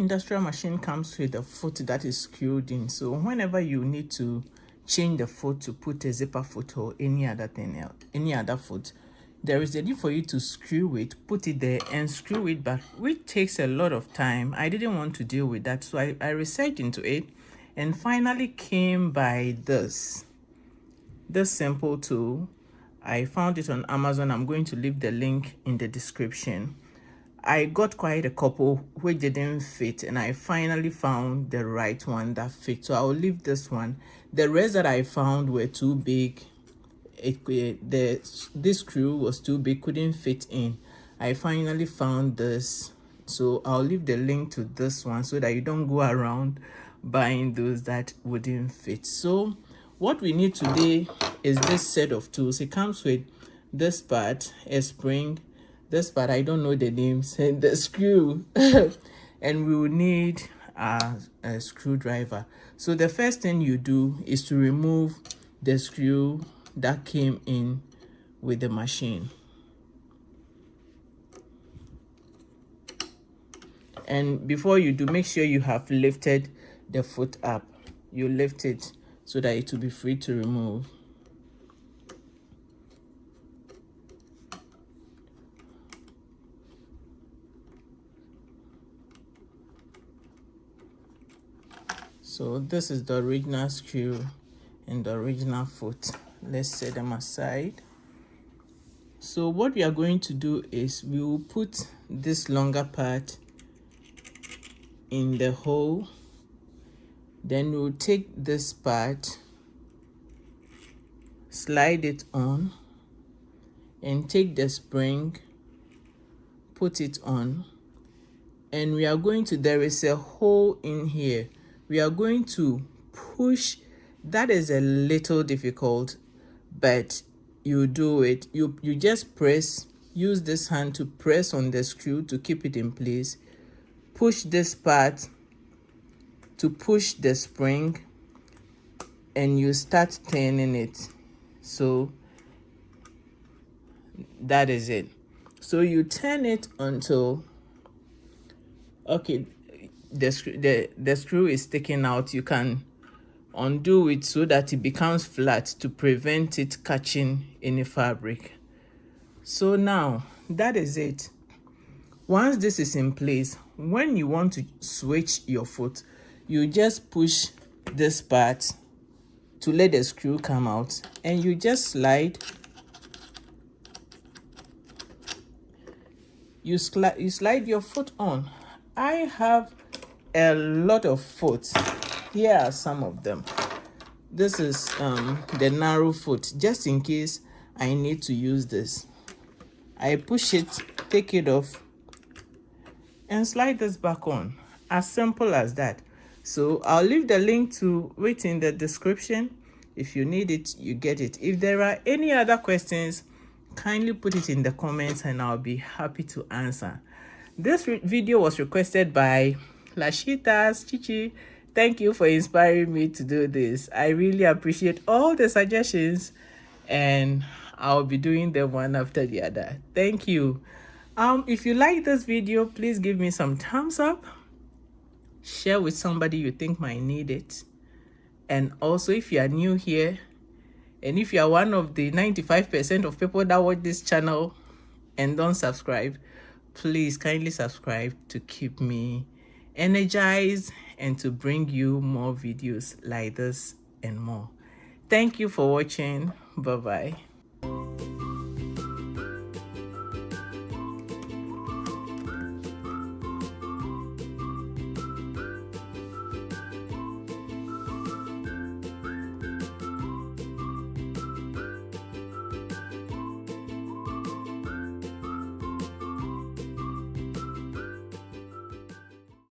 industrial machine comes with a foot that is screwed in, so whenever you need to change the foot to put a zipper foot or any other thing else, any other foot, there is a need for you to screw it, put it there and screw it back, which takes a lot of time. I didn't want to deal with that, so I researched into it and finally came by this simple tool. I found it on Amazon. I'm going to leave the link in the description. I got quite a couple which didn't fit, and I finally found the right one that fits. So I'll leave this one. The rest that I found were too big. This screw was too big, couldn't fit in. I finally found this, so I'll leave the link to this one so that you don't go around buying those that wouldn't fit. So what we need today is this set of tools. It comes with this part, a spring, this part, I don't know the names, and the screw, and we will need a screwdriver. So the first thing you do is to remove the screw that came in with the machine. And before you do, make sure you have lifted the foot up. You lift it so that it will be free to remove. So this is the original screw and the original foot. Let's set them aside. So what we are going to do is we will put this longer part in the hole. Then we'll take this part, slide it on, and take the spring, put it on, and we are going to, there is a hole in here. We are going to push. That is a little difficult, but you do it. You just press, use this hand to press on the screw to keep it in place. Push this part to push the spring, and you start turning it. So that is it. So you turn it until, okay, the screw is sticking out. You can undo it so that it becomes flat to prevent it catching any fabric. So now that is it. Once this is in place, when you want to switch your foot, you just push this part to let the screw come out, and you just slide. You slide your foot on. I have a lot of foot. Here are some of them. This is the narrow foot, just in case I need to use this. I push it, take it off, and slide this back on. As simple as that. So I'll leave the link to it in the description. If you need it, you get it. If there are any other questions, kindly put it in the comments and I'll be happy to answer. This video was requested by Lashitas Chichi. Thank you for inspiring me to do this. I really appreciate all the suggestions, and I'll be doing them one after the other. Thank you. If you like this video, please give me some thumbs up. Share with somebody you think might need it. And also, if you are new here, and if you are one of the 95% of people that watch this channel and don't subscribe, please kindly subscribe to keep me energized and to bring you more videos like this and more. Thank you for watching. Bye bye.